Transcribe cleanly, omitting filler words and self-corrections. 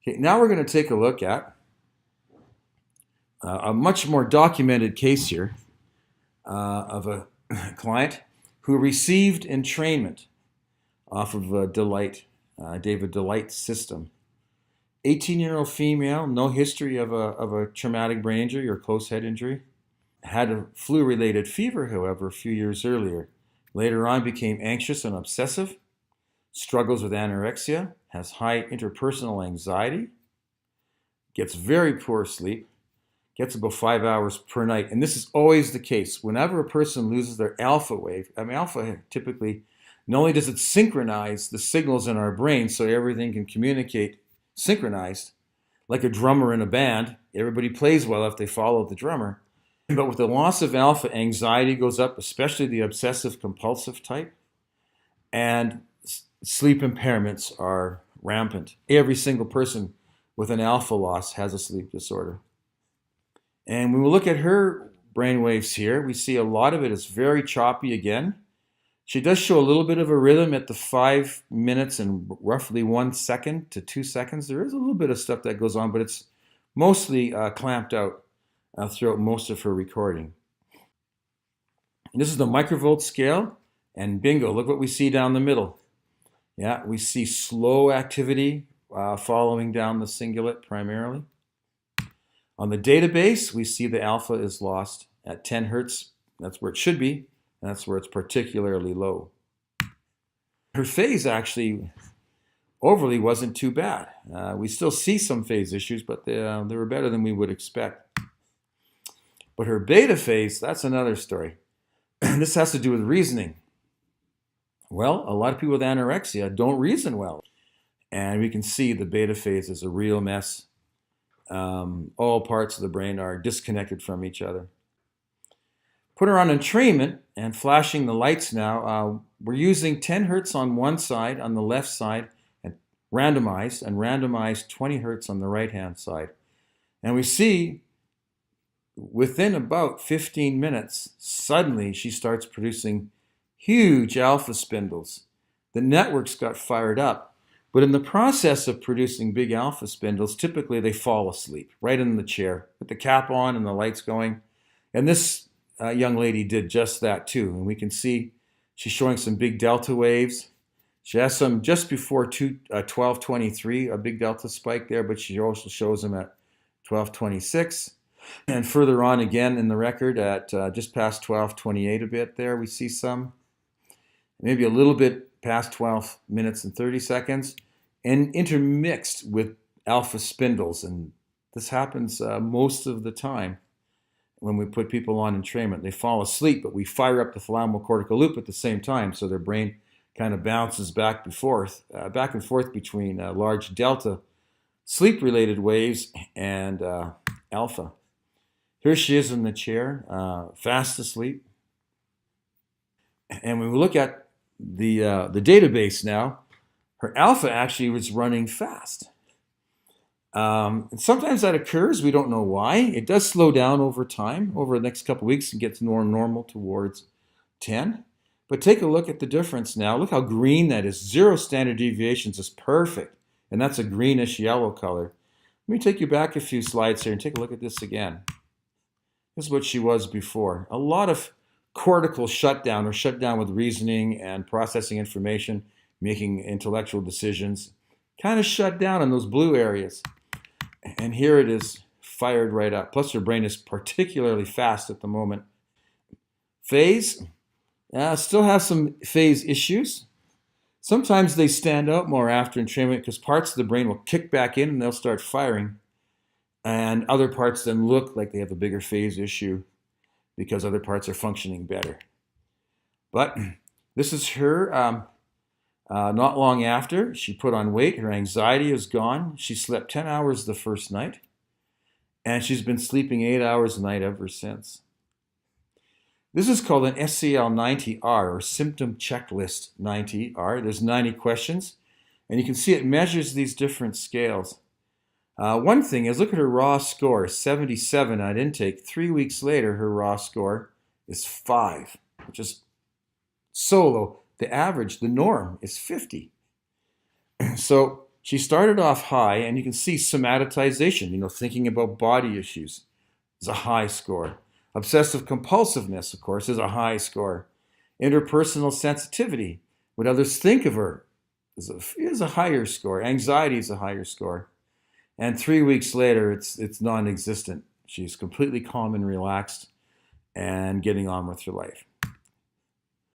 Okay, now we're going to take a look at a much more documented case here of a client who received entrainment off of David Delight's system. 18-year-old female, no history of a traumatic brain injury or close head injury. Had a flu-related fever, however, a few years earlier. Later on became anxious and obsessive, struggles with anorexia, has high interpersonal anxiety, gets very poor sleep, gets about 5 hours per night. And this is always the case. Whenever a person loses their alpha wave, alpha typically, not only does it synchronize the signals in our brain so everything can communicate synchronized, like a drummer in a band, everybody plays well if they follow the drummer. But with the loss of alpha, anxiety goes up, especially the obsessive compulsive type, and sleep impairments are rampant. Every single person with an alpha loss has a sleep disorder. And when we look at her brain waves here, we see a lot of it is very choppy again. She does show a little bit of a rhythm at the 5 minutes and roughly 1 second to 2 seconds. There is a little bit of stuff that goes on, but it's mostly clamped out throughout most of her recording. And this is the microvolt scale, and bingo, look what we see down the middle. Yeah, we see slow activity following down the cingulate primarily. On the database, we see the alpha is lost at 10 hertz. That's where it should be, and that's where it's particularly low. Her phase actually overly wasn't too bad. We still see some phase issues, but they were better than we would expect. But her beta phase, that's another story. This has to do with reasoning. Well, a lot of people with anorexia don't reason well. And we can see the beta phase is a real mess. All parts of the brain are disconnected from each other. Put her on entrainment and flashing the lights now. We're using 10 hertz on one side, on the left side, and randomized 20 hertz on the right-hand side. And we see within about 15 minutes, suddenly she starts producing huge alpha spindles. The networks got fired up. But in the process of producing big alpha spindles, typically they fall asleep right in the chair with the cap on and the lights going. And this young lady did just that too. And we can see she's showing some big delta waves. She has some just before 12:23, a big delta spike there, but she also shows them at 12:26. And further on again in the record at just past 12:28 a bit there, we see some. Maybe a little bit past 12 minutes and 30 seconds, and intermixed with alpha spindles. And this happens most of the time when we put people on entrainment. They fall asleep, but we fire up the thalamocortical loop at the same time, so their brain kind of bounces back and forth between large delta sleep-related waves and alpha. Here she is in the chair, fast asleep. And when we look at the database now, her alpha actually was running fast. And sometimes that occurs. We don't know why. It does slow down over time, over the next couple of weeks, and gets more normal towards 10. But take a look at the difference now. Look how green that is. 0 standard deviations is perfect. And that's a greenish yellow color. Let me take you back a few slides here and take a look at this again. This is what she was before. A lot of cortical shutdown, or shutdown with reasoning and processing information, making intellectual decisions, kind of shut down in those blue areas. And here it is fired right up. Plus her brain is particularly fast at the moment. Phase, still have some phase issues. Sometimes they stand out more after entrainment because parts of the brain will kick back in and they'll start firing. And other parts then look like they have a bigger phase issue because other parts are functioning better. But this is her not long after. She put on weight. Her anxiety is gone. She slept 10 hours the first night. And she's been sleeping 8 hours a night ever since. This is called an SCL-90R, or Symptom Checklist 90R. There's 90 questions. And you can see it measures these different scales. One thing is, look at her raw score, 77 at intake. 3 weeks later, her raw score is 5, which is so low. The average, the norm, is 50. So She started off high, and you can see somatization, thinking about body issues is a high score. Obsessive compulsiveness, of course, is a high score. Interpersonal sensitivity, what others think of her, is a higher score. Anxiety is a higher score. And 3 weeks later, it's non-existent. She's completely calm and relaxed and getting on with her life.